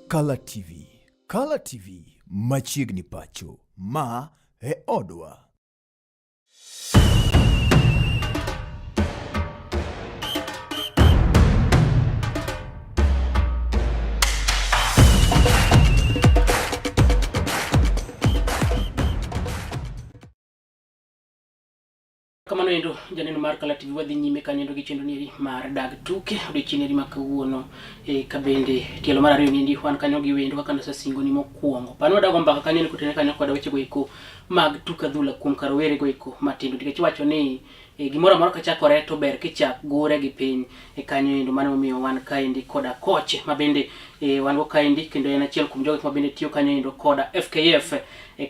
Color TV. Color TV machiegni pacho. Ma e odwa. Kamano endo janeno mar Color TV wadhi nyime kanyo gi chenro ni mar dag tuke odiochieng' ma kawuono kabende tielo mar ariyo ni wan kanyo gi wendo kaka nasa singo ni mokuongo pano dago mbaka kanyo ni kutene kanyo koda weche go eko mag tuke adhula kuom karowere go eko matindo nikech wacho ni gimoro amora ka chakore to ber kichak gore gi piny kanyo endo mano miyo wan kaendi koda koche mabende wan go kaendi kendo en achiel kuom jogo mabende tiyo kanyo endo koda FKF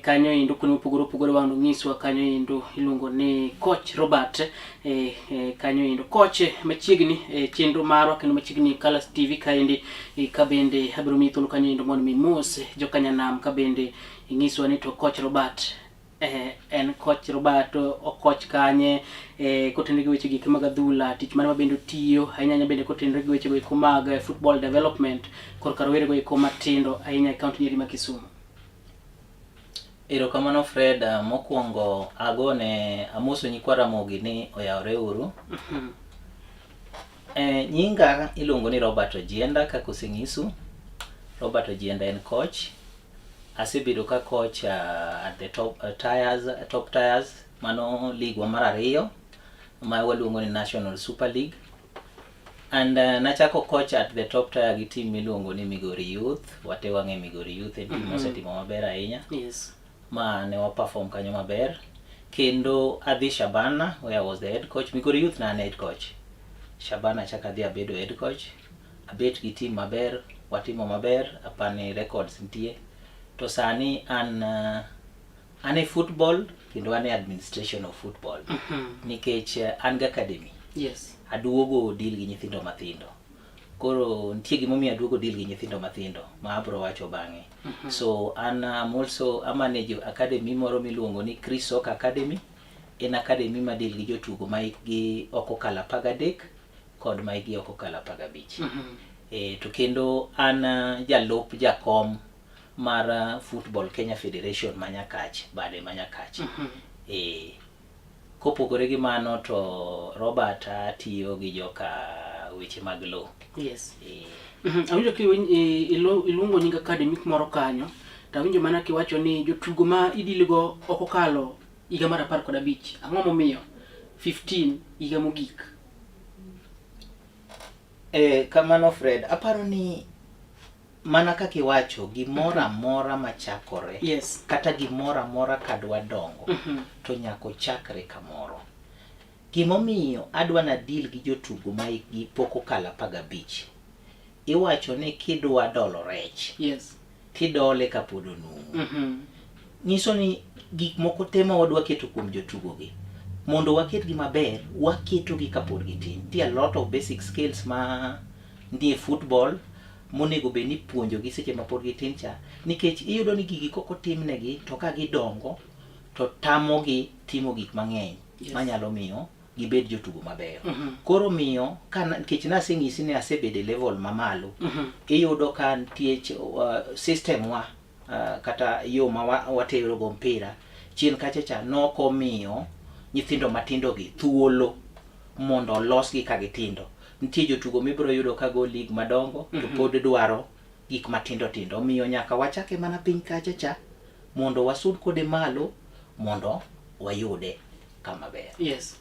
kanyo endo kuno opogore wando nyiswa kanyo endo iluongo ni coach Robert kanyo endo coach machiegni chenro marwa kendo machiegni Color TV kaendi kabende abiro mi thuolo kanyo endo mondo mi mos jokanyanam kabende nyiswa ni to coach Robert en coach Robert o coach kanye kotenre gi weche gik mag adhula tich mane mabende tiyo ahinya bende kotenre gi weche go mag football development korka rowere go eko matindo ahinya e kaunti ni ma Kisumu. Erokamano Fred, mokuongo agone amoso nyikwara mogi ni oyawre uru. Nyinga iluongo ni Robert Ojienda kaka oseng'isu. Robert Ojienda en coach. Asebedo ka coach at the top tiers mano league wa mar ariyo ma waluongo ni National Super League. And nachako coach at the top tier gi team miluongo ni Migori Youth. Wate wang'e Migori Youth en team mosetimo maber ahinya. Yes. Ma ne wa perform kanyo maber. Kendo adhi Shabana where I was the head coach. Migori Youth na head coach. Shabana chaka adhi abedo head coach. Abet gi team maber, watimo maber, apani records nitie. To sani an e football kendo an e administration of football. Nikech an ga academy. Yes. Aduogo deal gi nyithindo mathindo. Koro nitie gimomiyo aduogo deal gi nyithindo mathindo ma abro wacho bang'e. So I'm also a manager academy moro miluongo ni Chris Soccer Academy. En academy ma deal gi jotugo ma gi oko kala 13 kod ma gi oko kala 15. To kendo an jalop jakom mar Football Kenya Federation manyakach bade manyakach. Kopogore gi mano to Robert tiyo gi joka weche mag law. Yes. Awinjo ki iluongo nyinga academic moro kanyo to awinjo mana kiwacho ni jotugo ma idilgo oko kalo higa mar 15 ang'o momiyo 15 higa mogik. Kamano Fred, aparo ni mana kaka iwacho gimoro amora machakore. Yes. Kata gimoro amora kadwa dongo to nyako chakre kamoro. Gimomiyo adwa na deal gi jotugo ma gi poko kala 15. Iwacho ni kidwa dolo rech. Yes. Tidole kapod onumu. Nyiso ni gik moko tema wadwa keto kuom jotugo gi. Mondo waket gi maber, waketo gi kapod gitin. There are a lot of basic skills ma ndie football monego be ni puonjo gi seche mapod gitin cha. Nikech iyudo ni gigi koko timnegi to ka gidongo to tamo gi timo gik mang'eny. Yes. Manyalo miyo gibed jotugo mabeyo. Koro miyo nikech naseng'isi ni asebede level mamalo. Iyudo ka nitie system wa kata yo ma watero go mpira chien kacha cha noko miyo nyithindo matindo gi thuolo mondo los gi ka gitindo. Nitie jotugo mibro yudo ka go league madongo to pod dwaro gik matindo tindo. Miyo nyaka wachake mana piny kacha cha mondo wasud kode malo mondo wayude kama ber. Yes.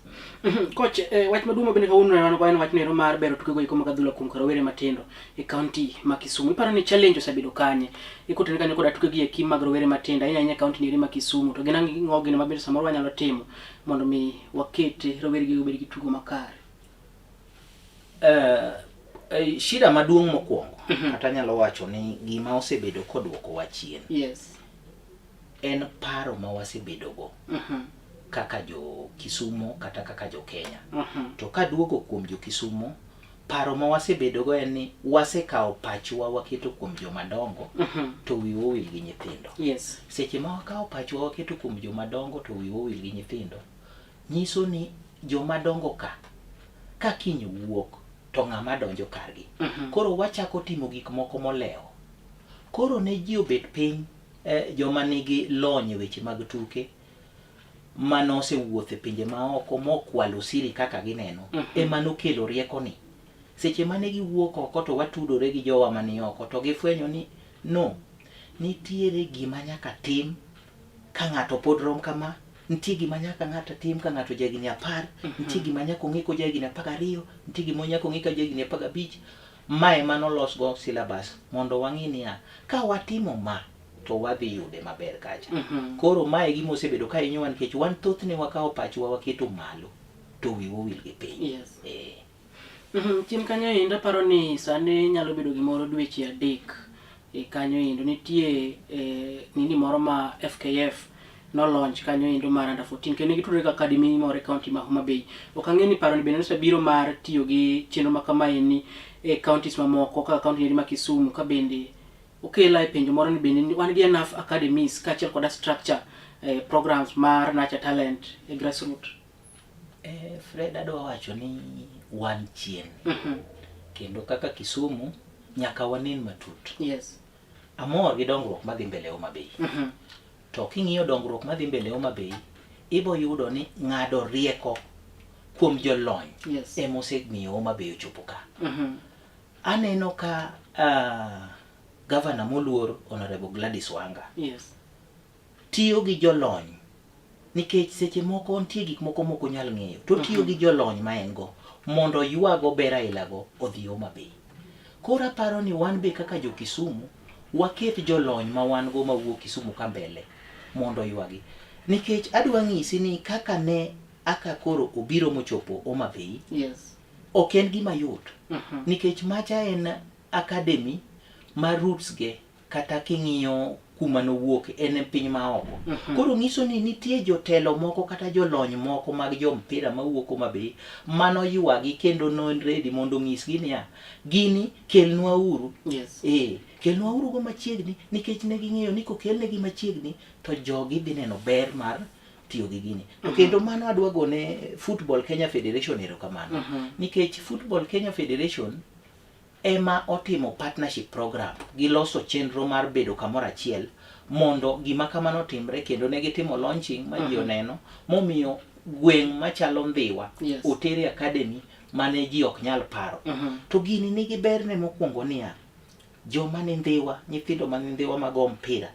Coach, wach maduong' bende kawuono en wach nero mar bero tuke go iko mag adhula kuom karowere matindo e county ma Kisumu. Iparo ni challenge osebedo kanye ikotenre kanyo koda tuke gi eki mag rowere matindo ahinya county ni ma Kisumu to gin ang'o gino maber samoro wanyalo timo mondo mi wakete rowere gi obed gi tugo makare. Shida maduong' mokuongo kata nyalo wacho ni gima osebedo kodwoko wachien. Yes. En paro ma wasebedo go. Kaka jo Kisumu kata kaka jo Kenya. To ka duogo kuom jo Kisumu, paro ma wasebedo go en ni wasekao pachwa waketo kuom jo madongo to wiwa wil gi nyithindo. Yes. Seche ma wakao pachwa waketo kuom jo madongo to wiwa wil gi nyithindo. Nyiso ni jo madongo ka kiny wuok to ng'ama donjo kargi. Koro wachako timo gik moko molewo Koro ne ji obet piny, joma nigi lony e weche mag tuke manose wuothe pinje maoko mokwalo siri kaka gineno ema nokelo rieko ni. Seche mane giwuok oko to watudore gi jowa mani oko to gifwenyo ni no, nitiere gima nyaka tim ka ng'ato pod rom kama, nitie gima nyaka ng'ato tim ka ng'ato jagini 10, nitie gima nyaka ong'e ko jagini 12, nitie gima nyaka ong'e ka jagini 15. Mae manolos go syllabus mondo wang'i niya, ka watimo ma to wadhi yude maber kacha. Koro mae gima osebedo ka hinyowa nikech wan thothne wakawo pachwa waketo malo to wiwa wil gi piny. Yes. Chien kanyo endo aparo ni sani nyalo bedo gimoro dweche 3 kanyo endo nitie nini moro ma FKF no launch kanyo endo mar under 14 kendo gitudore ka academy moro e county ma Homa Bay. Ok ang'e ni paro ni bende osebiro mar tiyo gi chenro ma kamae ni e counties mamoko kaka county ma Kisumu ka bende okela e penjo moro ni bende wan gi enough academies kaachiel koda structure programs mar nurture talent e grassroots. Fred adwa wacho ni wan chien. Kendo kaka Kisumu nyaka wanen matut. Yes. Amor gi dongruok madhi mbele Homa Bay. To king'iyo dongruok madhi mbele Homa Bay, ibo yudo ni ng'ado rieko kuom jolony. Yes. Emosemiyo Homa Bay ochopo ka. Aneno ka Governor moluor Honorable Gladys Wanga. Yes. Tiyo gi jolony nikech seche moko nitie gik moko moko nyal ng'eyo to tiyo gi jolony ma en go mondo yuago bera ilago odhi Homa Bay. Kora paro ni wan be kaka jo Kisumu waket jolony ma wan go mawuok Kisumu ka mbele mondo yuagi. Nikech adwa ng'isi ni kaka ne aka koro obiro mochopo Homa Bay. Yes. Ok en gima yot. Nikech macha en academy ma roots ge kata king'iyo kuma nowuok en piny maoko. Koro ng'iso ni nitie jotelo moko kata jolony moko mag jo mpira mawuok Homa Bay mano yuagi kendo non ready mondo ng'isgi niya, gini kelnwa uru. Yes. Kelnwa uru go machiegni nikech ne ging'eyo ni kokelnegi machiegni to jogi dhi neno ber mar tiyo gi gini. To kendo mano adwa gone Football Kenya Federation erokamano. Nikech Football Kenya Federation ema otimo partnership program, giloso chenro mar bedo kamoro achiel mondo gima kamano timre kendo ne gitimo launching ma ji oneno momiyo gweng' machalo Ndhiwa otere academy mane ji ok nyal paro. To gini nigi berne mokwongo niya, joma ni Ndhiwa, nyithindo man Ndhiwa mago mpira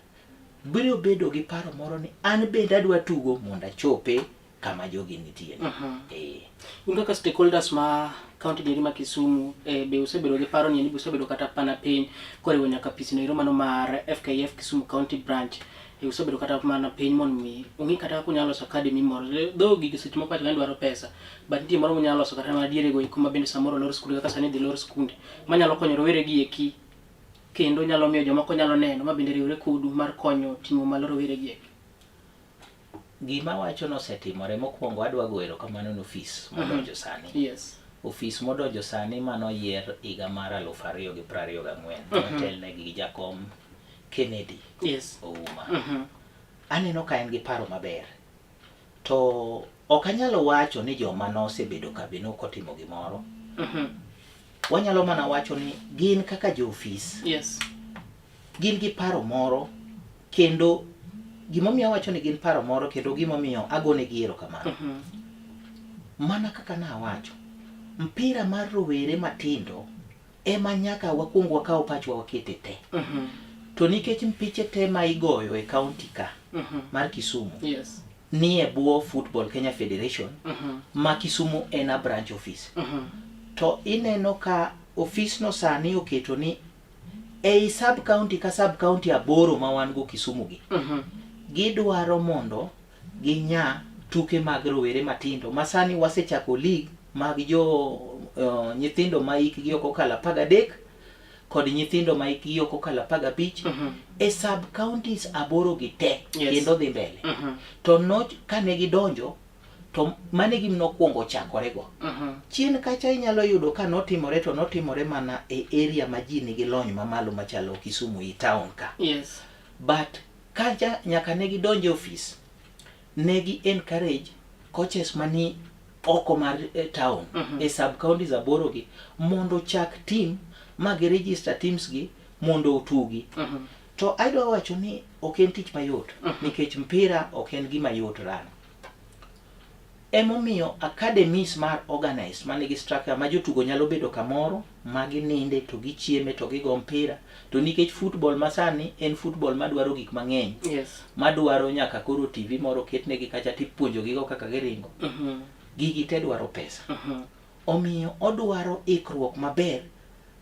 biro bedo gi paro moro ni an bende adwa tugo mondo achope kama jogi nitie. Un kaka stakeholders ma county diri ma Kisumu be usebedo gi paro ni usebedo kata pana piny koriwo nyaka pisi no mano mar FKF Kisumu County Branch usebedo kata mana piny mon mi ung'i kata kunyalo loso academy moro do gigi seche moko kata dwaro pesa but nitie moro munyalo loso kata ma diere go kuma bende samoro lor skunde kaka sani dhi lor skunde manyalo konyo rowere gi eki kendo nyalo miyo jomoko nyalo neno ma bende riwre kudu mar konyo timo malo rowere gi eki. Gima wacho no setimore mokwongo adwa go erokamano office modonjo sani. Yes. Office modonjo sani mano yier higa mar 2024 otelne gi jakom Kennedy. Yes. Ouma. Aneno ka en gi paro maber. To ok anyalo wacho ni joma nosebedo ka be nokotimo gimoro. Wanyalo mana wacho ni gin kaka jo office. Yes. Gin gi paro moro kendo gimomiyo wacho ni gin paro moro kendo gimomiyo agone gi erokamano. Mana kaka na wacho, mpira mar rowere matindo ema nyaka wakwongo wakawo pachwa wakete te. To nikech mpiche te ma igoyo e county ka mar Kisumu. Yes. Ni e buo Football Kenya Federation ma Kisumu en a branch office. To ineno ka office no sani oketo ni ei sub county ka sub county aboro ma wan go Kisumu gi. Gidwaro mondo ginya tuke mag rowere matindo masani wasechako league mag jo nyithindo ma hikgi ok okalo 13 kod nyithindo ma hikgi ok okalo 15 e sub counties aboro gi te kendo dhi mbele. To no kane gidonjo to mane gimno kwongo chakore go. Chien kacha inyalo yudo ka notimore mana e area ma ji nigi lony mamalo machalo Kisumu i town ka. Yes. But kacha nyaka ne gidonje office negi encourage coaches mani oko mar town e sub counties aboro gi mondo chak team ma gi register teams gi mondo otugi. To adwa wacho ni ok en tich mayot nikech mpira ok en gima yot rano. Emomiyo academies mar organized manigi structure ma jotugo nyalo bedo kamoro ma gininde to gichieme to gigo mpira, to nikech football masani en football madwaro gik mang'eny, madwaro nyaka koro TV moro ketnegi kacha tipuonjo gigo kaka giringo, gigi te dwaro pesa. Omiyo odwaro ikruok maber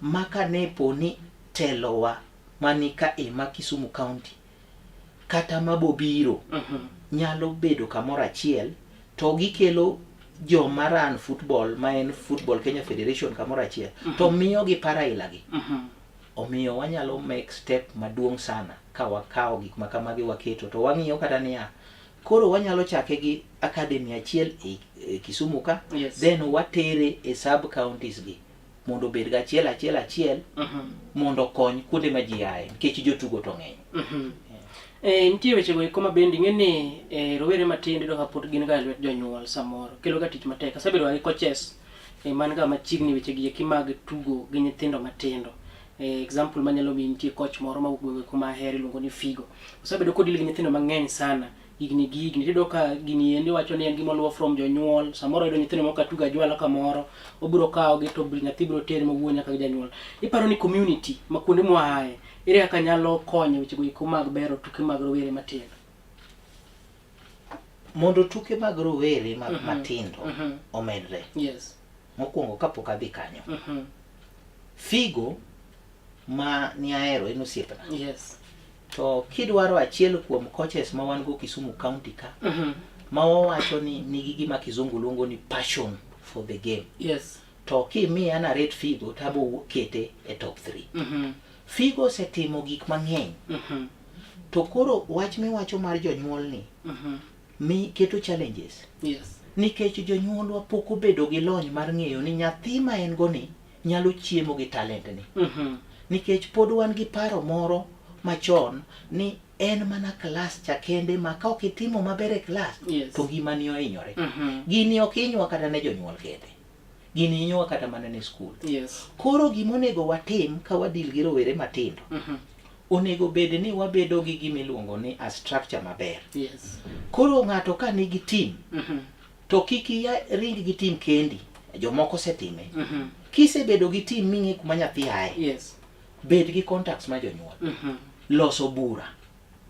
maka nepo ni telowa manika ma Kisumu County kata mabobiro nyalo bedo kamoro achiel, to gikelo joma ran football ma en Football Kenya Federation kamoro achiel, to miyo gi para ilagi. Omiyo wanyalo make step maduong' sana ka wakao gik makamagi waketo, to wang'iyo kata niya koro wanyalo chake gi academy achiel e Kisumu ka, then watere e sub counties gi mondo bed ga achiel mondo kony kuonde ma ji aye nikech jotugo to ng'eny. Nitie weche go iko mabende ing'eni rowere matindo do kapod gin ga lwet jonyuol samoro kelo ga tich matek. Asebedo gi coaches man ga machiegni weche gi eki mag tugo gi nyithindo matindo. Example manyalo mi nitie coach moro mawuok kuma heri luongo ni Figo. Osebedo kodil gi nyithindo mang'eny sana. Igni tido ka gini endi wacho ni en gima luwo from jonyuol. Samoro ido nyithindo moko tuga jwala kamoro, obiro kawo gi to nyathi biro tere mawuon nyaka janyuol. Iparo ni community ma kuonde moaye ere kaka nyalo konyo weche go iko mag bero tuke mag rowere matindo. Mondo tuke mag rowere matindo omedre. Mokwongo kapok adhi kanyo. Figo ma ni ahero en osiepna. To kidwaro achiel kuom coaches ma wan go Kisumu County ka, ma wawacho ni nigi gima kizungu luongo ni passion for the game. To kimi ana rate Figo tabo kete e top 3. Figo setimo gik mang'eny. To koro wach miwacho mar jonyuol ni mi keto challenges. Nikech jonyuol wa pok obedo gi lony mar ng'eyo ni nyathi ma en go ni nyalo chiemo gi talent ni. Nikech pod wan gi paro moro machon ni en mana class cha kende ma ka ok itimo maber e class to gima ni ohinyore. Gini ok hinywa kata ne jonyuol kende, gini hinywa kata mana ne school. Koro gimonego watim ka wadil gi rowere matindo, onego bed ni wabedo gi gimiluongo ni a structure maber. Koro ng'ato ka nigi team to kiki ya ring gi team kendi, jomoko setime. Kisebedo gi team ming'e kuma nyathi aye, bed gi contacts ma jonyuol. Loso bura.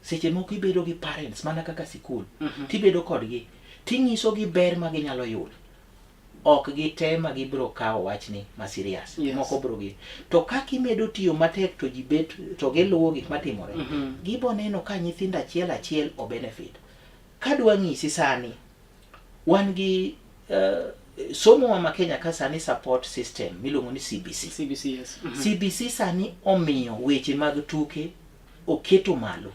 Seche moko ibedo gi parents mana kaka sikul. Tibedo kodgi. Ting'iso gi ber ma ginyalo yudo. Ok gitema gibro kawo wachni ma serious. Moko bro gi. To kaka imedo tiyo matek to jibet to giluwo gik matimore. Gibo neno ka nyithindo achiel o benefit. Kadwa ng'isi sani wan gi somo wa Kenya ka sani support system miluongo ni CBC. CBC sani omiyo weche mag tuke oketo malo.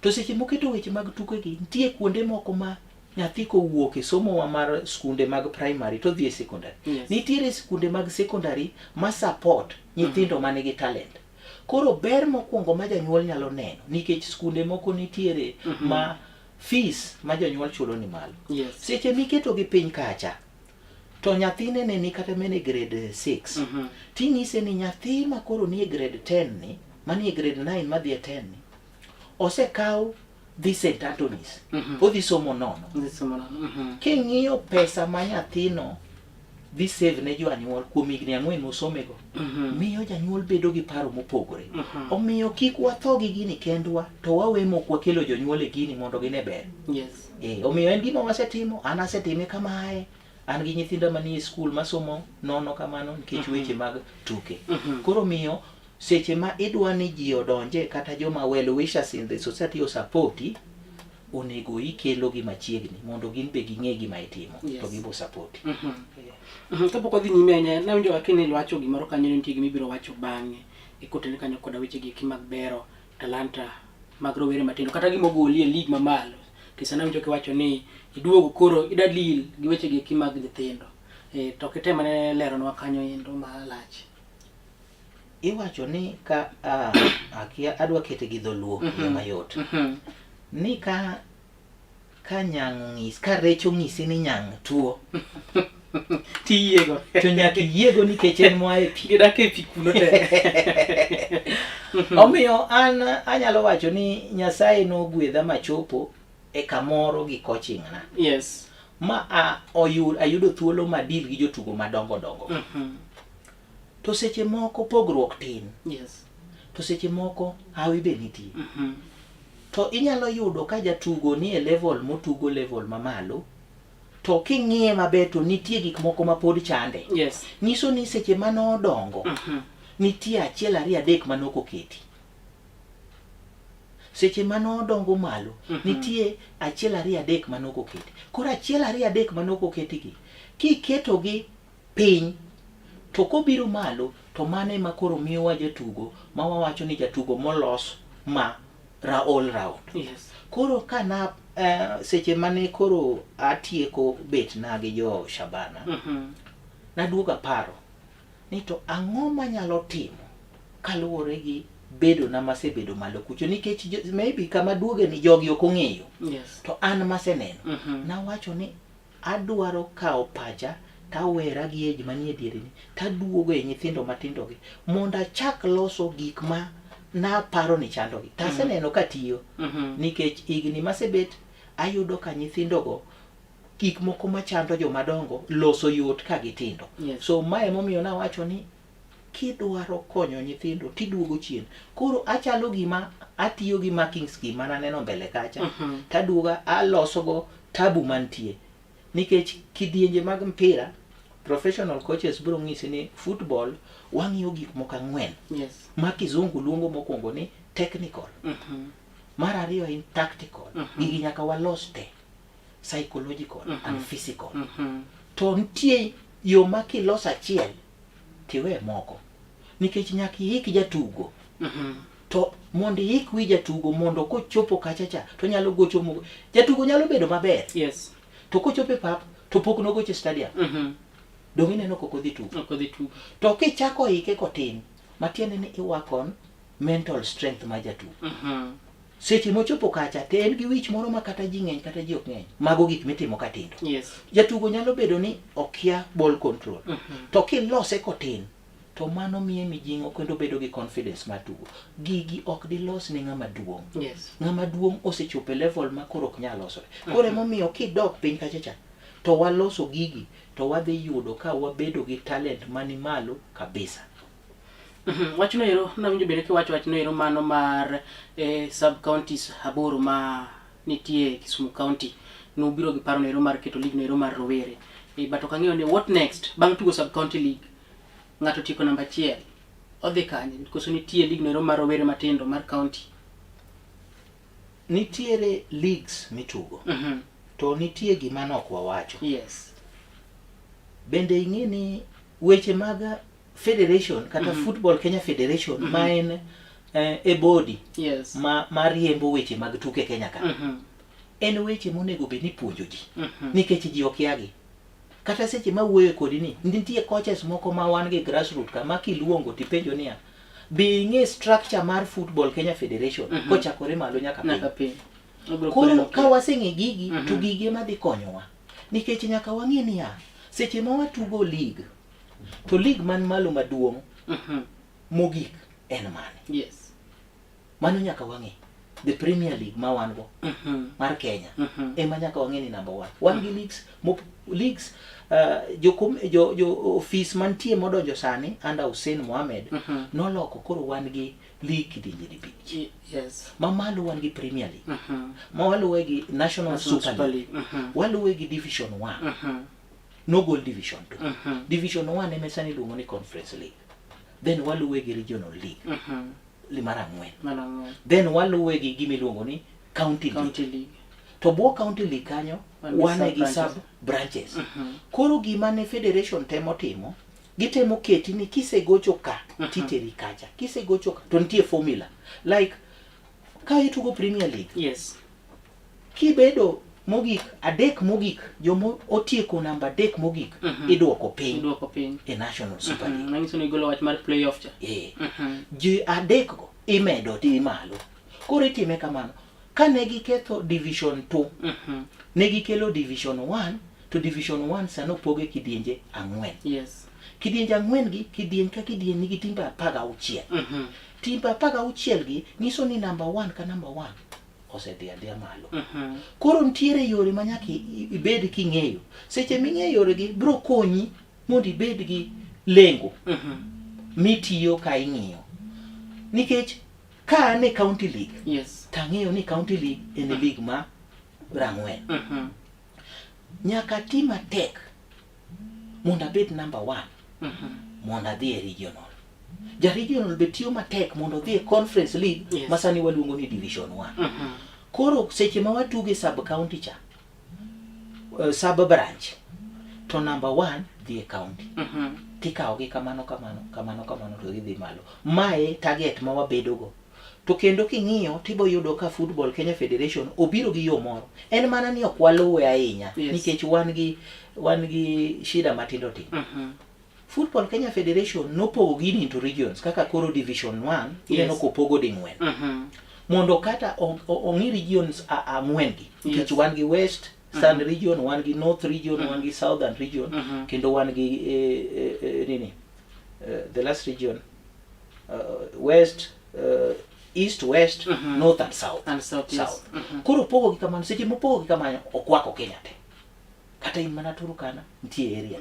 To seche moketo weche mag tuke gi nitie kuonde moko ma nyathi ko wuok e somo wa mar skunde mag primary to dhi e secondary. Nitiere skunde mag secondary ma support nyithindo manigi talent. Koro ber mokwongo ma janyuol nyalo neno nikech skunde moko nitiere ma fees ma janyuol chulo ni malo. Seche miketo gi piny kacha to nyathine ne ni kata mene grade 6. Ting'ise ni nyathi ma koro ni e grade 10 ni, mani e grade 9 madhi e 10 ni, osekaw dhi St. Anthony's. Odhi somo nono. King'iyo pesa ma nyathino dhi save ne janyuol kuom higni 4 mosomego, miyo janyuol bedo gi paro mopogore. Omiyo kik watho gi gini kendwa, to wawe mok wakelo jonyuol e gini mondo gine ber. Omiyo en gima wasetimo, an asetime kamae. An gi nyithinda manie skul masomo nono kamano nikech weche mag tuke. Koro miyo seche ma idwa ni ji odonje kata joma well wishers in the society o supporti, onego ikelo gi machiegni mondo gin be ging'e gima itimo to gibo support. Kapok odhi nyime anya nawinjo wakini wacho gimoro kanyo ni nitie gimibiro wacho bang'e e kotene kanyo koda weche gi eki mag bero talanta mag rowere matindo kata gimogoli e league mamalo. Kisa nawinjo kiwacho ni iduogo koro idalil gi weche gi eki mag nyithindo. To kitema ne leronwa kanyo endo malach. Iwacho ni ka akia adwa kete gi dholuo mayot. Ni ka nyang' ng'is, ka recho ng'isi ni nyang' tuo. Tiyego. To nyaka yiego nikech en moa e pi. Gidak e pi kuno te. Omiyo an anyalo wacho ni Nyasaye nogwedha machopo e kamoro gi coaching na. Yes. Ma ayudo thuolo madil gi jotugo madongo dongo. To seche moko pogruok tin. Yes. To seche moko hawi be nitie. To inyalo yudo ka jatugo ni e level motugo level mamalo. To king'iye maber to nitie gik moko ma pod chande. Yes. Nyiso ni seche mano dongo. Nitie achiel ariyo adek manoko keti. Seche mano dongo malo, nitie achiel ariyo adek manoko keti. Koro achiel ariyo adek manoko keti gi. Kiketo gi piny, to kobiro malo, to mane ma koro miyo wa jatugo, ma wawacho ni jatugo molos ma all round. Yes. Koro kana seche mane koro atieko bet na gi jo Shabana, naduoga paro ni to ang'o manyalo timo kaluwore gi bedo na masebedo malo kucho, nikech maybe kama duoge ni jogi ok ong'eyo. Yes. To an maseneno nawacho ni adwaro kawo pacha tawera gi age manie diere ni taduogo e nyithindo matindo gi mondo achak loso gik ma naparo ni chando gi. Taseneno katiyo nikech igni masebet ayudo ka nyithindo go gik moko machando jomadongo loso yot ka gitindo. Yes. So mae momiyo nawacho ni kidwaro konyo nyithindo tiduogo chien. Koro achalo gima atiyo gi marking scheme mananeno mbele kacha. Taduoga aloso go tabu mantie. Nikech kidienje mag mpira professional coaches bro ng'isi ni football wang'iyo gik moko ang'wen. Yes. Ma kizungu luongo mokwongo ni technical. Mar ariyo in tactical. Gigi nyaka walos te. Psychological and physical. To nitie yo ma kilos achiel tiwe moko. Nikech nyaka ihik jatugo. To mondo ihik wi jatugo mondo kochopo kachacha to nyalo gocho mogo. Jatugo nyalo bedo maber. Yes. To kochopo pap to pok no gocho stadium. Dong ineno koko dhi tugo. To kichako hike kotin, matiende ni iwakon mental strength ma jatugo. Seche mochopo kacha te en gi wich moro ma kata ji ng'eny kata ji ok ng'eny. Mago gik mitimo katindo. Yes. Jatugo nyalo bedo ni okia ball control. To kilose kotin, to mano miye mijing'o kendo bedo gi confidence mar tugo. Gigi ok dilos ne ng'ama duong'. Yes. Ng'ama duong' osechopo e level ma koro ok nyal losore. Koro emomiyo kidok piny kachacha to waloso gigi to wadhi yudo ka wabedo gi talent mani malo kabisa. Wach no ero nawinjo bende kiwacho wach no ero mano mar sub counties aboro ma nitie Kisumu County nobiro gi paro no ero mar keto league no ero mar rowere. But ok ang'eyo ni what next bang' tugo sub county league ng'ato tieko namba 1 odhi kanye koso nitie league no ero mar rowere matindo mar county. Nitiere leagues mitugo. To nitie gima nok wawacho. Yes. Bende ing'e ni weche mag federation kata Football Kenya Federation ma en e body. Yes. ma riembo weche mag tuke Kenya ka. En weche monego be ni puonjo ji. Nikech ji okiagi. Kata seche ma wuoyo kodi ni nitie coaches moko ma wan gi grassroots kama kiluongo tipenjo niya be ing'e structure mar Football Kenya Federation kochakore malo nyaka piny. Koro ka waseng'e gigi to gigi ema dhi konyowa. Nikech nyaka wang'e niya seche ma watugo league to league man malo maduong' mogik en mane. Yes. Mano nyaka wang'e. The Premier League ma wan go mar Kenya ema nyaka wang'e ni number 1. Wan gi leagues jo office mantie modonjo sani under Hussein Mohamed noloko koro wan gi league kidienje dibich. Yes. Ma malo wan gi Premier League. Ma waluwe gi National Super League. Waluwe gi Division 1. No goal Division 2. Division 1 ema sani luongo ni Conference League. Then waluwe gi Regional League. Limara ng'wen. Then waluwe gi gimiluongo ni County League. To bwo County League kanyo wane gi sub branches. Koro gima ne federation temo timo, gitemo keti ni kisegocho ka titeri kacha. Kisegocho ka to nitie formula. Like ka itugo Premier League. Yes. Kibedo mogik adek mogik jomo otieko namba 3 mogik idwoko piny e National Super League. Manyiso ni golo wach mar playoff cha. Ji adek go imedo ti malo. Koro itime kamano. Ka ne giketho Division 2 ne gikelo Division 1 to Division 1 sano poge kidienje 4. Yes. Kidienje 4 gi kidieny ka kidieny nigi timbe 16. timbe 16 gi nyiso ni number 1 ka number 1 osedhi adhiya malo. Koro nitiere yore ma nyaka ibed king'eyo. Seche ming'eyo yore gi bro konyi mondo ibed gi lengo mitiyo ka ing'iyo. Nikech ka ane county league, yes, tang'eyo ni county league en league ma rang'wen. Nyaka ti matek mondo abed number 1 mondo adhi e regional. Ja regional be tiyo matek mondo odhi e conference league, yes, ma sani waluongo ni division 1. Koro seche ma watuge sub county cha, sub branch, to number 1 dhi e county. Tikawo gi kamano to gidhi malo. Mae target ma wabedo go. To kendo king'iyo tibo yudo ka Football Kenya Federation obiro gi yo moro. En mana ni ok waluwe ahinya, yes, nikech wan gi shida matindo tindo. Football Kenya Federation nopogo gini into regions, kaka koro division 1 ineno kopogo di 4. Mondo kata ong'i regions ang'wen gi, nikech wan gi West Southern region, wan gi North region, wan gi Southern region, kendo wan gi the last region, West, East, West, North and South. Yes. Koro pogo gi kamano, seche mopogo gi kamano okwako Kenya te. Kata in mana Turkana nitie area.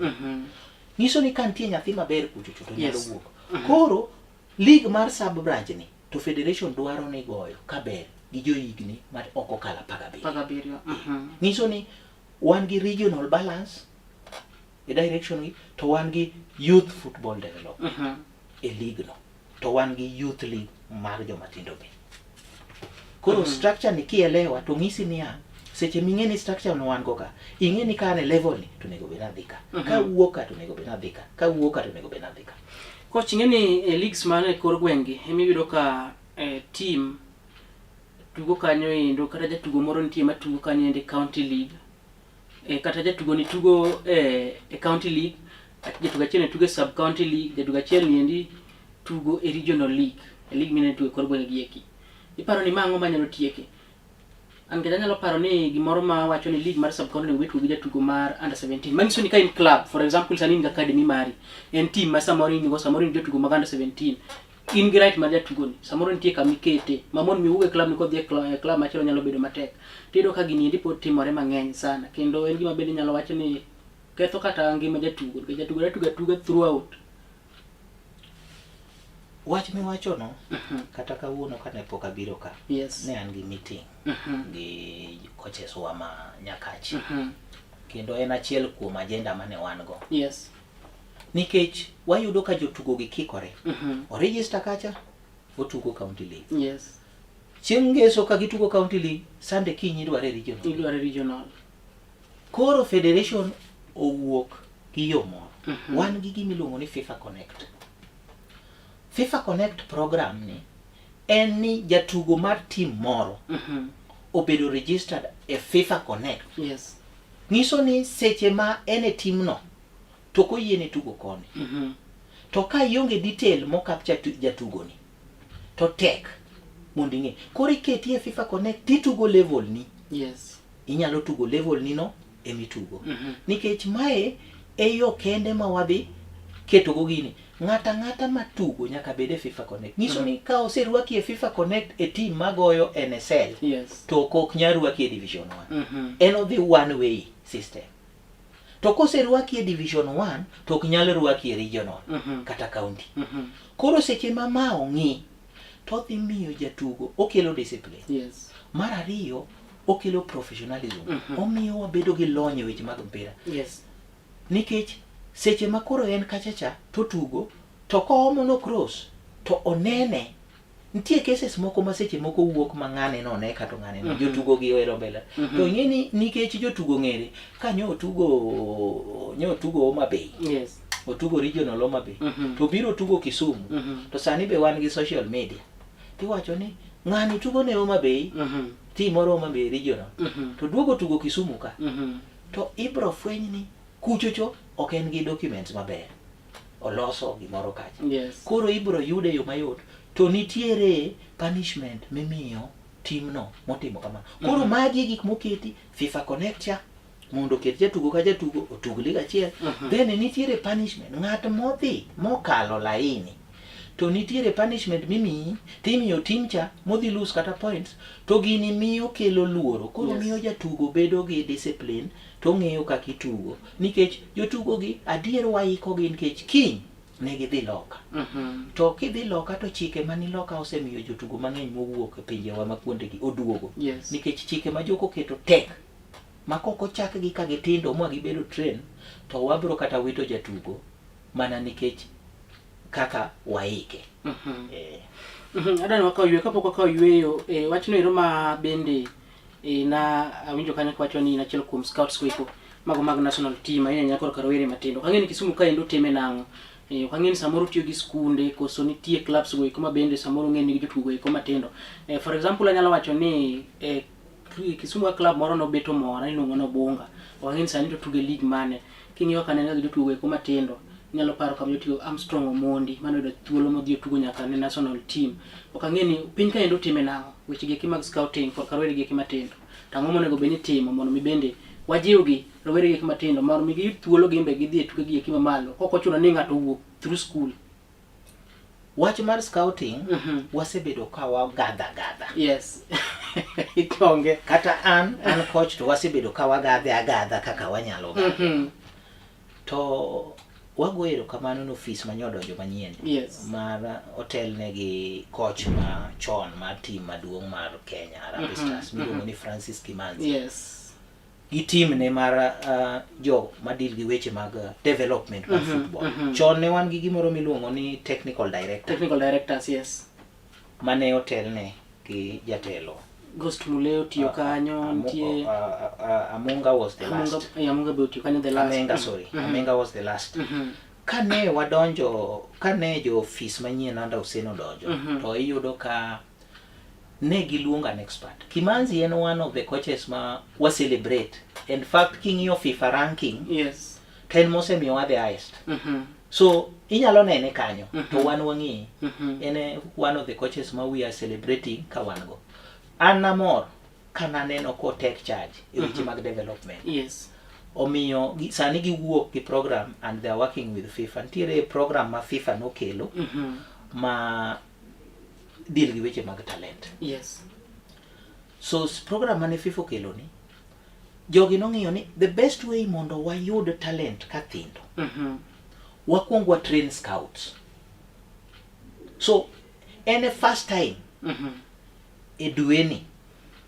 Nyiso ni ka nitie nyathi maber kucho to nyalo wuok. Koro league mar sub branch ni to federation dwaro ni goyo kaber gi joigni ma ok okala 17. Nyiso ni wan gi regional balance e direction ni, to wan gi youth football development e league no, to wan gi youth league mar joma tindo be. Koro structure ni kielewa to ng'isi ni seche ming'e ni structure no wan go ka, ing'e ni ka ne level ni to nego bena dhika, ka wuok ka to nego bena dhika, ka wuok ka to nego bena dhika. Coach, ing'e ni leagues mane kor gwenge emiyudo ka team tugo kanyo endo, kata jatugo moro nitie matugo kanyo ende county league, kata jatugo ni tugo e county league, jatugo achiel ni tugo e sub county league, jatugo achiel ni endi tugo e regional league, e league mine tugo e kor gwenge gieki. Iparo ni mang'o manyalo tieke? An kata nyalo paro ni gimoro ma wacho ni league mar sub county ni wetugo gi jatugo mar under 17. Manyiso ni ka in club, for example sani in academy mari, en team ma samoro in go, samoro in jatugo mag under 17, in gi right mar jatugo ni, samoro nitie kama ikete, mamon miwuok e club ni kodhi e club machielo nyalo bedo matek. Tido ka gini endi pod timore mang'eny sana, kendo en gima bende nyalo wacho ni ketho kata ngima jatugo, nikech jatugo tuga throughout. Wach miwacho no, kata kawuono kane pok abiro ka, yes, ne an gi meeting gi coaches wa ma Nyakachi, kendo en achiel kuom agenda mane wan go. Yes. Nikech wayudo ka jotugo gi kikore, o register kacha, otugo county league. Yes. Chieng' ngeso ka gitugo county league, Sunday kinyi idware regional. Idware regional. Koro federation owuok gi yo moro. Wan gi gimiluongo ni FIFA Connect. FIFA Connect program ni en ni jatugo mar team moro obedo registered e FIFA Connect. Yes. Nyiso ni seche ma ene team no to koyiene tugo koni. To ka ionge detail mo capture jatugo ni to tek mondo ing'e. Koro iketi e FIFA Connect titugo level ni. Yes. Inyalo tugo level ni no emitugo. Nikech mae e yo kende ma wadhi keto go gini. Ng'ata matugo nyaka bede FIFA Connect. Nyiso ni ka oserwaki e FIFA Connect e team magoyo NSL, yes, to ok nyarwaki e division 1. En odhi one way system. To koserwaki e division 1 to ok nyal rwaki e regional kata county. Koro seche ma ong'i to dhi miyo jatugo okelo discipline. Yes. Mar ariyo okelo professionalism. Omiyo wabedo gi lony e weche mag mpira. Yes. Nikech seche ma koro en kachacha to tugo, to koomo no cross to onene. Nitie cases moko ma seche moko wuok ma ng'ane no ne kato ng'ane no jotugo gi ero bela. To ng'eni nikech jotugo ng'ere ka nyo tugo Homa Bay. Yes. Otugo regional Homa Bay. To biro tugo Kisumu. To sani be wan gi social media. Tiwacho ni ng'ani tugo ne Homa Bay. Team moro Homa Bay regional. To duogo tugo Kisumu ka. To ibro fweny ni kuchocho ok en gi documents maber. Oloso gimoro kacha. Yes. Koro ibro yude yo mayot. To nitiere punishment mimiyo team no motimo kamano. Koro magi gik moketi FIFA Connect cha mondo ket jatugo ka jatugo otug liga achiel. Then nitiere punishment. Ng'at modhi mokalo laini to nitiere punishment mimi timiyo team cha modhi lose kata points, to gini miyo kelo luoro, koro miyo jatugo bedo gi discipline, to ng'eyo kaka itugo, nikech jotugo gi adier waiko gi nikech kiny ne gidhi loka. To kidhi loka to chike mani loka osemiyo jotugo mang'eny mowuok e pinjewa ma kuondegi oduogo, nikech chike ma joko keto tek ma koko chak gi ka gitindo ma gibedo train, to wabro kata wito jatugo mana nikech kaka waike. Adani wakao ywe kapok wakao yweyo wachno ero ma bende na awinjo kanyo kwacho ni na chelo kuom scouts kweko mago mag national team ayenya nyakoro karowere matindo. Kang'eni Kisumu ka endo teme nang'o? Kang'eni samoro tiyo gi skunde koso nitie clubs go kuma bende samoro ng'eni gi jotugo eko matindo. For example anyalo wacho ni Kisumu club moro no beto mora iluongo no Bunga. Kang'eni sani to tuge league mane king'iyo kanene gi jotugo eko matindo. Nyalo paro kama jotiyo Armstrong Omondi mano yudo thuolo modhi tugo nyaka ne national team. Okang'eni piny ka endo time nang'o weche gi mag scouting for karowere gi matindo. Tang'o monego beni timo mondo mi bende wajiw gi rowere gi matindo mondo mi giyud thuolo gimbe gidhi e tuke gi mamalo ok ochuno ni ng'ato wuok through school. Wach mar scouting wasebedo ka wagadha. Yes. Ikonge kata an coach to wasebedo ka wagadha kaka wanyalo gadha. To wagoero kamano no office manyodonjo manyien mar hotel negi coach ma chon mar team maduong' mar Kenya Harambee Stars miluongo ni Francis Kimanzi. Gi team ne mar jo madil gi weche mag development mar football. Chon ne wan gi gimoro miluongo ni technical directors mane hotel ne gi jatelo Ghost Muleo tiyo kanyo ntie Amunga was the last. Amunga be tiyo kanyo the last. Amenga was the last. Kane wadonjo, kane jo office manyien anda Useno donjo, to iyudo ka ne giluonga an expert. Kimanzi en one of the coaches ma wa celebrate. In fact, king'iyo FIFA ranking, to en mosemiyowa the highest. So inyalo nene kanyo, to wan wang'i, en one of the coaches ma we are celebrating ka wan go. An namor kana neno ko take charge e weche mag development. Omiyo sani giwuok gi program and they are working with FIFA. Ntiere program ma FIFA nokelo ma deal gi weche mag talent. So program mane FIFA okelo ni jogi nong'iyo ni the best way mondo wayud talent kathindo wakuong wa train scouts. So en first time e dueni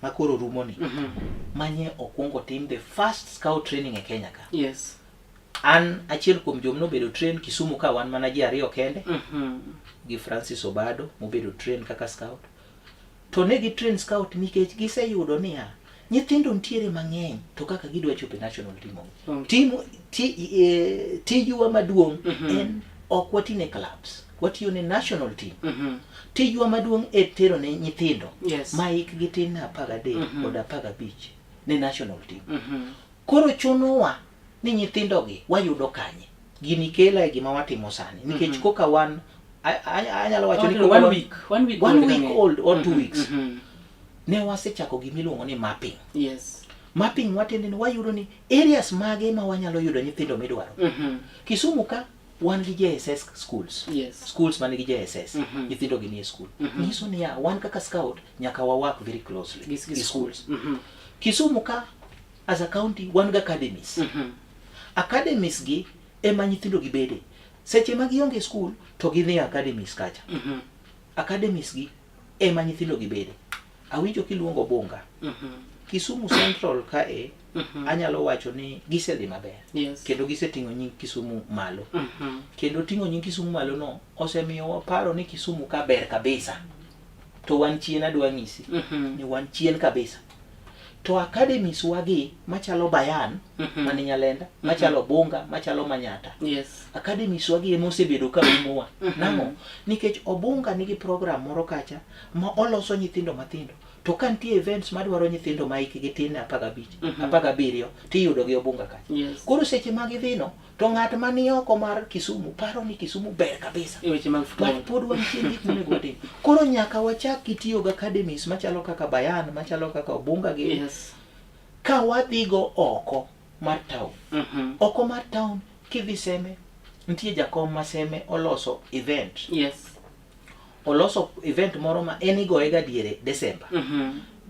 makoro rumoni manye okuongo tim the first scout training e Kenya ka. An achiel kuom jom no bedo train Kisumu ka wan mana ji ariyo kende gi Francis Obado mobedo train kaka scout. To ne gi train scout nikech giseyudo niya nyithindo ntiere mang'eny to kaka gidwa chopo national team. Tijwa maduong' en ok watine clubs, watiyo ne national team. Tijwa maduong' e tero ne nyithindo ma hikgi tin na 13 kod 15 ne national team. Koro chunowa ni nyithindo gi wayudo kanye. Gini kela e gima watimo sani nikech koka wan anyalo wacho ni one week old or 2 weeks. Ne wasechako gimiluongo ni mapping. Mapping watende ni wayudo ni areas mage ma wanyalo yudo nyithindo midwaro. Kisumu ka wan gi JSS schools. Schools man gi JSS. Nyithindo gi ni school. Nyiso ni ya wan kaka scout nyaka wa work very closely with schools. Kisumu ka as a county wan ga academies. Academies gi ema nyithindo gi bede. Seche ma gionge school to gidhi academies kacha. Academies gi ema nyithindo gi bede. Awinjo kiluongo Bunga. Kisumu Central kae anyalo wacho ni gisedhi maber. Kendo giseting'o nying Kisumu malo. Kendo ting'o nying Kisumu malo no osemiyo waparo ni Kisumu ka ber kabisa. To wan chien adwa ng'isi ni wan chien kabisa. To academies wagi machalo Bayan mani Nyalenda, machalo Bunga, machalo Manyata. Academies wagi emosebedo ka umowa. Nang'o nikech Obunga nigi program moro kacha ma oloso nyithindo mathindo. To kantie events madwaro nyithindo ma hikgi tin 17 tiyudo gi Obunga kacha. Koro seche ma gidhino to ng'at mani oko mar Kisumu paro ni Kisumu ber kabisa. Pod wan chien gik monego watim. Koro nyaka wachak kitiyo gi academies machalo kaka Bayan, machalo kaka Obunga gi. Ka wadhigo oko mar town. Oko mar town kidhi Seme, ntie jakom ma Seme oloso event oloso event moro ma en igoye ga diere Desemba.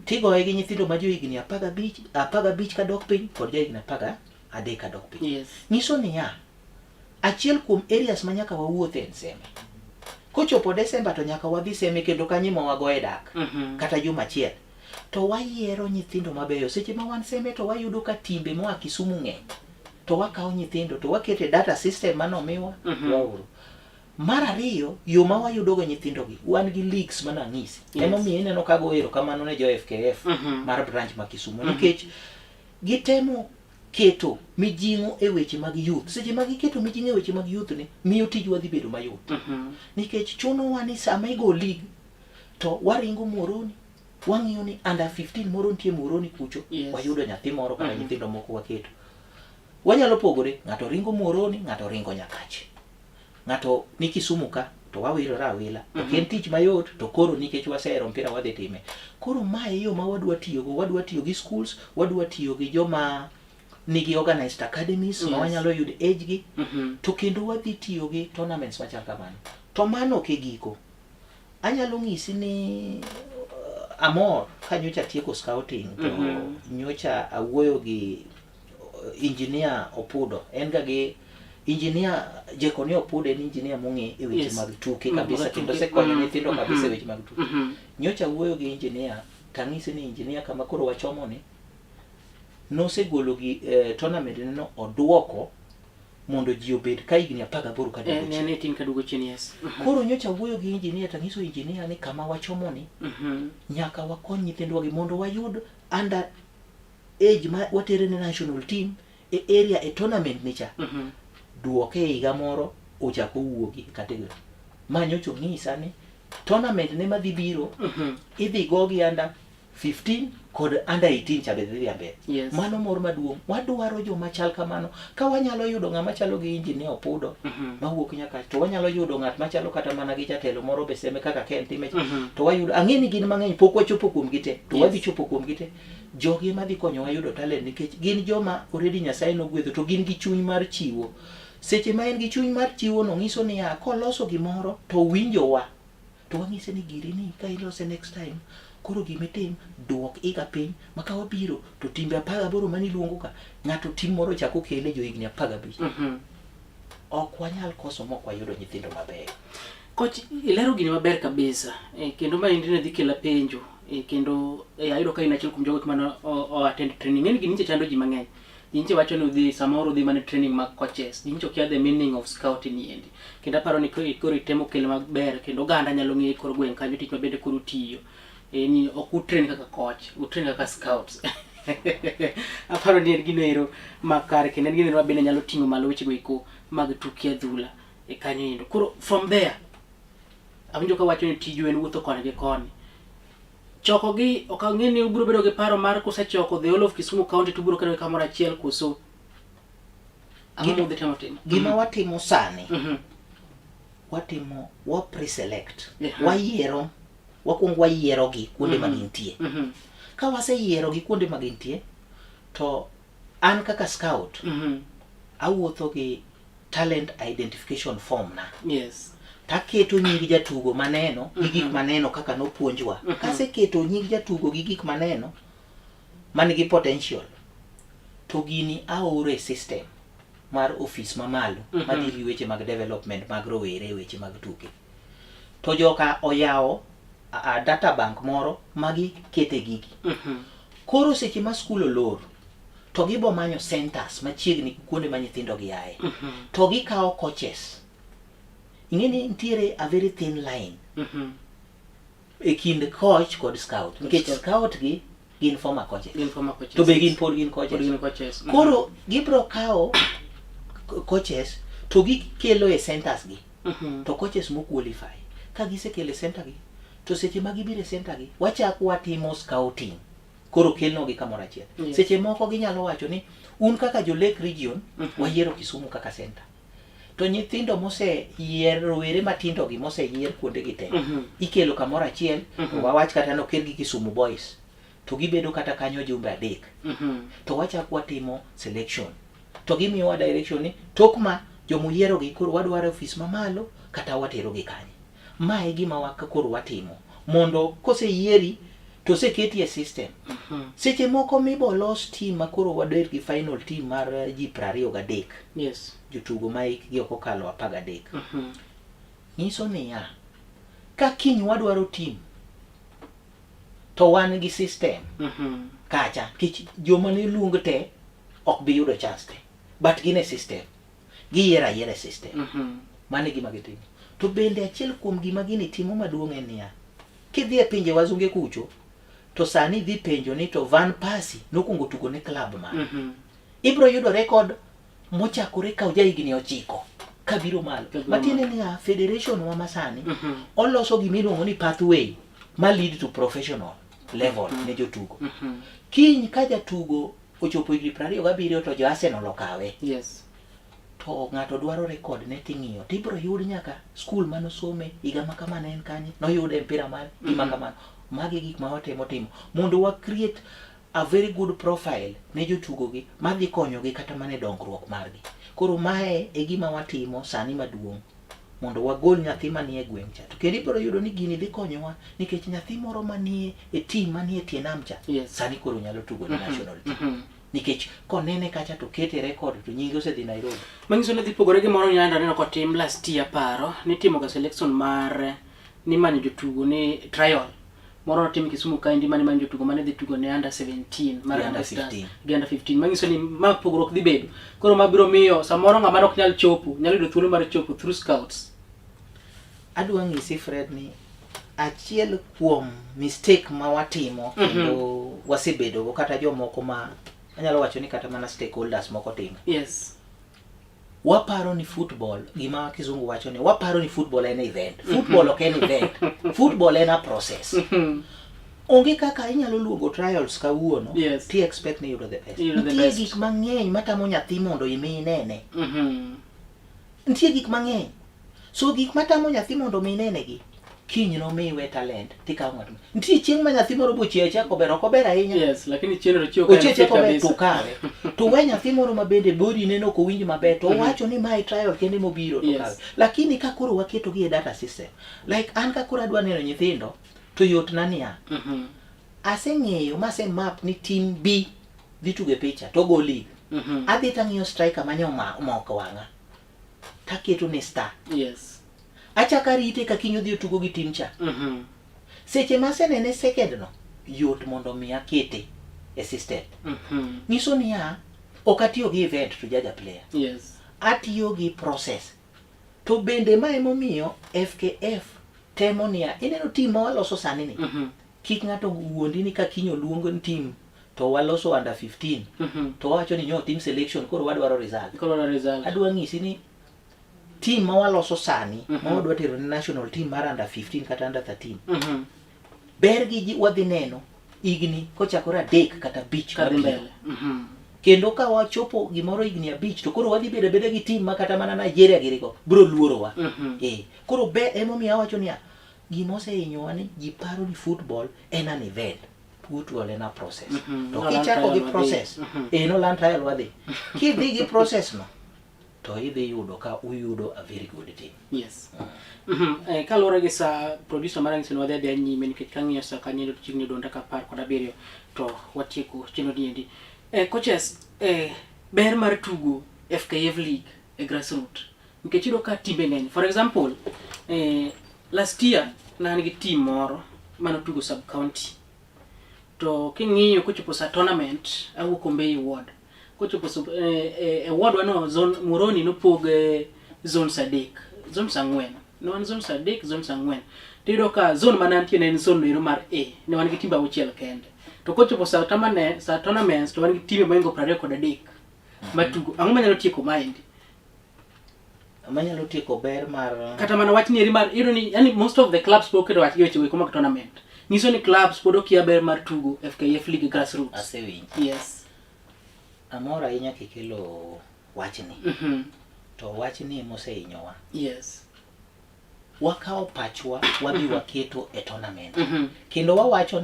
Tigoye gi nyithindo ma jo higni 15 ka dok piny kod jo higni 13 ka dok piny. Yes. Nyiso niya, achiel kuom areas ma nyaka wawuothe en Seme. Kochopo Desemba to nyaka wadhi Seme kendo kanyo ma wagoye dak kata juma achiel. To wayiero nyithindo mabeyo. Seche ma wan Seme to wayudo ka timbe moa Kisumu ng'eny. To wakawo nyithindo to wakete data system manomiwa waoro. Mar ariyo, yo ma wayudo go nyithindo gi, wan gi leaks mana ng'isi. Emomiyo ineno ka goero kamano ne jo FKF mar branch ma Kisumu nikech gitemo keto mijing'o e weche mag youth. Seche ma giketo mijing'o e weche mag youth ni miyo tijwa dhi bedo mayot. Nikech chunowa ni sama igo league to waringo Muhoroni, wang'iyo ni under 15 moro nitie Muhoroni kucho, wayudo nyathi moro kata nyithindo moko waketo. Wanyalo pogore, ng'ato ringo Muhoroni, ng'ato ringo Nyakache. Ng'ato ni Kisumu ka to wawilora awila. Ok en tich mayot to koro nikech wasehero mpira wadhi time. Koro mae yo ma wadwa tiyogo, wadwa tiyo gi schools, wadwa tiyo gi joma nigi organized academies ma wanyalo yudo age gi, to kendo wadhi tiyo gi tournaments machal kamano. To mano ke giko. Anyalo ng'isi ni amor ka nyocha tieko scouting to nyocha awuoyo gi engineer Opudo. En ga gi engineer Jekonia Opudo, en engineer mong'e e weche mag tuke kabisa kendo sekonyo nyithindo kabisa e weche mag tuke. Nyocha awuoyo gi engineer, tang'isi ni engineer kama koro wachomo ni nosegolo gi tournament no oduoko mondo ji obed ka higni 18 ka dugo chien. Ne tin ka dugo chien, yes. Koro nyocha wuoyo gi engineer, tanyiso engineer ni kama wachomo ni nyaka wakony nyithindwa gi mondo wayud under age ma watere ne national team e area e tournament nicha. Duoke e higa moro ochako wuogi category. Ma nyocha ng'isa ni tournament ne madhi biro idhi go gi under 15 kod under 18 chabe dhi ambe. Mano mor maduong'. Wadwaro joma chal kamano. Ka wanyalo yudo ng'ama chalo gi engineer Opudo mawuok Nyakache, to wanyalo yudo ng'at machalo kata mana gi jatelo moro be Seme kaka Ken time, to wayudo ang'eni gin mang'eny pok wachopo kuom gite, to wadhi chopo kuom gite. Jogi ema dhi konyowa yudo talent nikech gin joma already Nyasaye nogwedho to gin gi chuny mar chiwo. Seche ma en gi chuny mar chiwo no ng'iso ni koloso gimoro to winjowa, to wang'ise ni giri ni ka ilose next time koro gimitim duok iga piny maka wabiro to timbe 18 mani luongo ka ng'ato tim moro chako kele jo higni 15. Ok wanyal koso mok wayudo nyithindo mabeyo. Coach, ilero gini maber kabisa. Kendo ma indine dhi kela penjo. Kendo ayudo ka inachiel kuom jogo mano o attend training. Ng'eni gini chando ji mang'eny. Jinche wacho ni udhi samoro udhi mana training mag coaches. Jinche okia the meaning of scouting endi. Kendo aparo ni koro itemo kele maber kendo oganda nyalo ng'eyo koro gweng' kanyo tich mabende koro tiyo. Ni ok utrain kaka coach, utrain kaka scouts. Aparo ni en gino ero makare kendo en gino ero mabende nyalo ting'o malo weche go eko mag tuke adhula e kanyo endo. Koro from there awinjo ka wacho ni tiju en wuotho koni gi koni. Choko gi ok ang'e ni ubiro bedo gi paro mar kusechoko the whole of Kisumu County to ubiro kano kamoro achiel koso gima watimo sani watimo wa pre-select wayiero wakuongo wayiero gi kuonde ma gintie. Ka waseyiero gi kuonde ma gintie to an kaka scout awuotho gi talent identification form na. Yes. Taketo nying jatugo maneno gi gik maneno kaka nopuonjwa. Kaseketo nying jatugo gi gik maneno man gi potential to gini aore system mar office mamalo madhi weche mag development mag rowere weche mag tuke. To joka oyawo a data bank moro magi kete gigi. Koro seche ma skul olor to gibo manyo centers machiegni kuonde ma nyithindo gi yae. To gikawo coaches. Ing'eni nitiere a very thin line e kind coach kod scout. Nikech scout gi gin former coaches. To be gin pod gin coaches. Koro gibro kawo coaches to gikelo e centers gi. To coaches mo qualify. Ka gisekelo e center gi to seche ma gibiro e center gi wachako watimo scouting. Koro kelno gi kamoro achiel. Seche moko ginyalo wacho ni un kaka jo Lake Region wayiero Kisumu kaka center. To nyithindo mose yiero were matindo gi mose yier kuonde gi te ikelo kamoro achiel to wawach kata no kel gi Kisumu Boys to gibedo kata kanyo jumbe 3 to wachako watimo selection to gimiyo wa direction ni tok ma jomuyiero gi koro wadwaro office mamalo kata watero gi kanye. mae gima koro watimo mondo koseyieri to seketi e system. Seche moko mibolos team makoro wader gi final team mar ji 23. Yes. Jotugo ma ikgi ok okalo 13. Nyiso niya, ka kiny wadwaro team to wan gi system kacha kich joma ne luong te ok bi yudo chance te, but gine system giyiera system. Mane gima gitimo. To bende achiel kuom gima gini timo maduong' en niya, kidhi e pinje wazunge kucho to sani dhi penjo ni to Van Persie nokungo tugo ne club ma ibro yudo record mochakore ka higni 9 kabiro malo. Matiende niya, federation wa masani oloso gimiluongo ni pathway ma lead to professional level ne jotugo. Kiny ka jatugo ochopo higni 27 to jo Arsenal okawe. Yes. To ng'ato dwaro record ne ting'iyo tibro yud nyaka school manosome higa makamane en kanye noyude mpira mar gima kamano. Magi gik ma watemo timo mondo wa create a very good profile ne jotugo gi madhi konyo gi kata mane dongruok margi. Koro mae e gima watimo sani maduong' mondo wagol nyathi manie gweng' cha. To kendo ibro yudo ni gini dhi konyowa nikech nyathi moro manie e team manie Tienam cha sani koro nyalo tugo ne national team. Nikech konene kacha to kete record to nyinge osedhi Nairobi. Manyiso ni dhi pogore gi moro nyanda neno kotim last year paro ni timo ga selection mar ni manyo jotugo ni trial moro tim Kisumu kaindi mane jotugo mane dhi tugo ne under 17 mar under 15. Manyiso ni ma pogruok dhi bedo. Koro mabiro miyo samoro ng'ama ok nyal chopo nyalo yudo thuolo mar chopo through scouts. Adwa ng'isi Fred ni achiel kuom mistake ma watimo kendo wasebedo go kata jomoko ma anyalo wacho ni kata mana stakeholders moko timo. Yes. Waparo ni football, gima kizungu wacho ni waparo ni football en event. Football ok en event. Football en a process. Onge kaka inyalo luongo trials kawuono ti expect ni yudo the best. Nitie gik mang'eny matamo nyathi mondo imi nene. Nitie gik mang'eny. So gik matamo nyathi mondo mi nene gi kiny no miwe talent tika ng'ato. Nitie chieng' ma nyathi moro bochie chako ber ok ober ahinya. Yes, lakini chenro chiwo ka to kare. To we nyathi moro mabende body neno ko winj maber to wacho ni my trial kende mobiro to kare. Lakini ka koro waketo gi e data system. Like an ka koro adwa neno nyithindo to yot nania. Aseng'eyo mase map ni team B dhi tuge picha to go league. Adhi tang'iyo striker manyo moko wanga. Taketo ni star. Yes. Achaka rite ka kinyo dhi tugo gi team cha. Seche masenene second no yot mondo mi akete e system. Nyiso niya okatiyo gi event to jaja player. Yes. Atiyo gi process. To bende ma emomiyo FKF temo niya ineno team ma waloso sani ni. Kik ng'ato wuondi ni ka kinyo luongo ni team to waloso under 15. To wacho ni nyo team selection koro wadwaro result. Adwa ng'isi ni team ma waloso sani ma wadwa tero ni national team mar under 15 kata under 13. Ber gi wadhi neno igni kochakore 3 kata 5 kadhi kendo ka wachopo gimoro igni 5 to koro wadhi bedo gi team ma kata mana Nigeria giriko bro luorowa. Koro be emomiyo wacho ni gima oseinyowa ni ji paro ni football en an event. Football en a process. To kichako gi process no land trial wadhi. Kidhi gi process no to idhi yudo ka uyudo a very good team. Yes. Kalora gi sa producer mara ngiseno wadhi anyime nikech kang'iyo sa kanyo chiegni donda ka 17 to watieko chino diendi. Coaches ber mar tugo FKF League e grassroots nikech iro ka timbe ng'eny. For example, last year nan gi team moro mano tugo sub county. To king'iyo kochopo sa tournament awuok Ombei ward. Kochopo ward wano zone Muroni no pog zone Sadek, zone Sangwen. No one zone Sadek, zone Sangwen. Tido ka zone manantie ne zone no mar A. Ne wan gi timba uchiel kende. To kochopo sa tournaments to wan gi timbe moingo 23. Matugo ang'o manyalo tieko mind. Manyalo tieko ber mar kata mana wach ni mar ironi yani most of the clubs poketo wach weche kuma tournament. Niso ni clubs podo kia ber mar tugo FKF League grassroots. Asewinj. Yes. Amora inya kikelo wachni. To wachni emoseinyowa. Yes. Wakao pachwa wadhi waketo e tournament. Kendo wawacho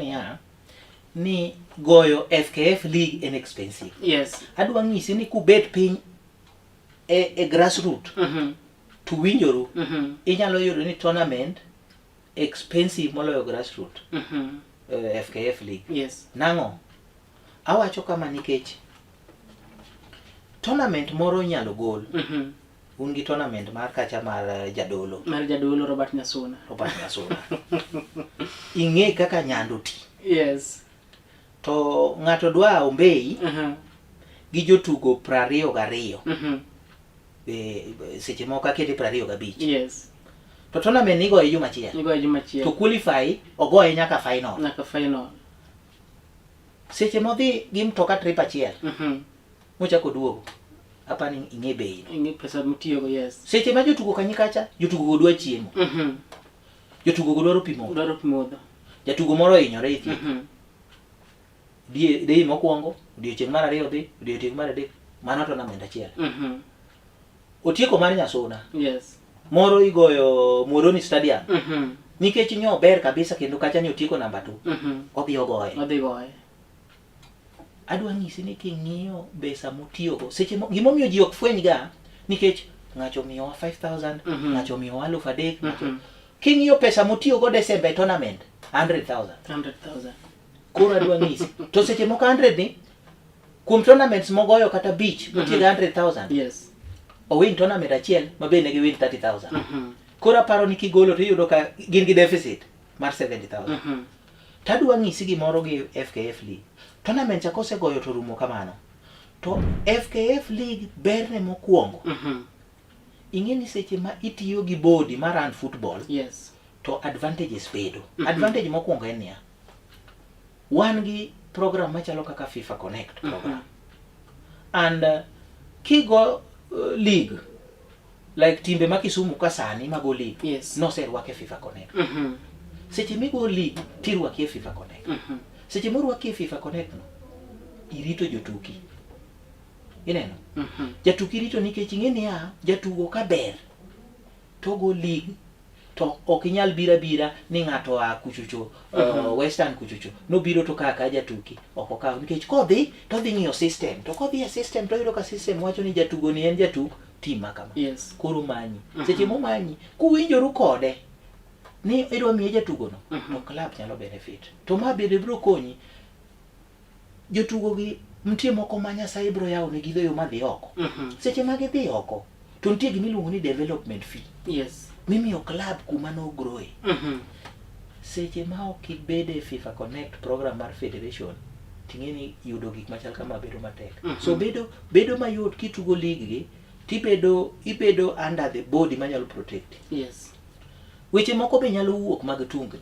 ni goyo FKF League en expensive. Yes. Adwa ng'isi ni kubet piny e grassroots. To winjoru inyalo yudo ni tournament expensive moloyo grassroots FKF league. Yes. Nango awacho kama nikech tournament moro nyalo gol. Un gi tournament mar kacha mar jadolo. Mar jadolo Robert Nyasuna. Ing'e kaka nyando ti. Yes. To ng'ato dwa ombei gi jotugo 22. Seche moko akete 25. Yes. To tournament nigo e juma achiel. To qualify ogoye nyaka final. Seche modhi gi mtoka trip achiel. Mochako duogo. Apani ing'e bei. Ing'e pesa mutiyogo, yes. Seche ma jotugo kanyi kacha, jotugo go dwa chiemo. Jotugo go dwaro pi modho. Jatugo moro hinyore iti. Dei mokwongo, odiochieng' mar ariyo dhi, odiochieng' mar adek, mano tournament achiel. Otieko mar Nyasuna. Yes. Moro igoyo Moroni Stadium. Nikech nyo ber kabisa kendo kacha ni otieko namba 2. Odhi ogoye. Adwa ng'isi ni king'iyo pesa mutiyogo. Seche gimomiyo ji ok fweny ga nikech ng'acho miyowa 5,000, ng'acho miyowa 3,000. King'iyo pesa mutiyogo Desemba tournament 100,000. Koro adwa ng'isi. To seche moko 100 ni kuom tournaments mogoyo kata beach mutiyogo 100,000. Yes. Owin tournament achiel mabende giwin 30,000. Koro aparo ni kigolo to iyudo ka gin gi deficit mar 70,000. Tadwa ng'isi gimoro gi FKF League. Tournament cha kosegoyo to rumo kamano. To FKF League berne mokwongo. Ing'e ni seche ma itiyo gi body mar run football. Yes. To advantages bedo. Advantage mokwongo en niya. Wan gi program machalo kaka FIFA Connect program. And kigo league like timbe ma Kisumu ka sani mago league. Yes. No serwake FIFA Connect. Seche migo league tirwake FIFA Connect. Seche morwake FIFA Connect no irito jotuki. Ineno? Jatuki rito nikech ing'e niya jatugo ka ber to go league to ok inyal bira ni ng'ato a kuchucho Western kuchucho no biro to kaka jatuki ok okaw nikech kodhi to dhi ng'iyo system to kodhi e system to yudo ka system wacho ni jatugo ni en jatuk team makama. Yes. Koro manyi seche mo manyi kuwinjoru kode ni idwa miye jatugo no to club nyalo benefit to ma bede bro konyi jotugo gi mtie moko ma Nyasaye bro yawo ne gidho yo madhi oko. Seche ma gidhi oko to nitie gima iluongo ni development fee. Yes. Mimiyo club kuma no grow. Seche ma ok ibede FIFA Connect program mar federation ting'eni yudo gik machal kama bedo matek. So bedo mayot kitugo league gi ibedo under the body manyalo protect. Yes. Weche moko be nyalo wuok mag tunge.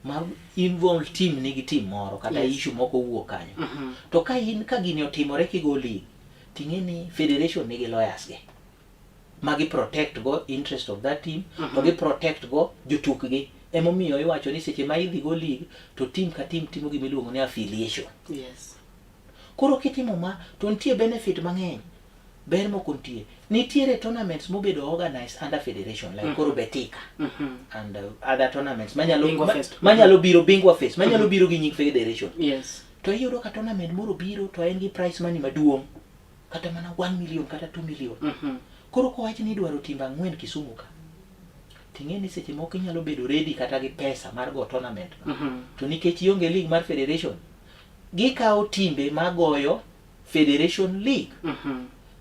Ma involve team nigi team moro kata issue moko wuok kanyo. To ka gini otimore kigo league ting'eni federation nigi lawyers ge magi protect go interest of that team to gi protect go jotukgi. Emomiyo iwacho ni seche ma idhi go league to team ka team timo gima iluongo ni affiliation. Yes. Koro kitimo ma to nitie benefit mang'eny. Ber moko nitiere tournaments mobedo organized under federation like koro Betika and other tournaments manyalo biro Bingwa Fest manyalo biro gi nying federation. Yes. To iyudo ka tournament moro biro to en gi price money maduong' kata mana 1 million kata 2 million. Koro ko wach ni idwaro timbe 4 Kisumu ka ting'eni seche moko inyalo bedo ready kata gi pesa mar go tournament. To nikech ionge league mar federation gikawo timbe magoyo federation league.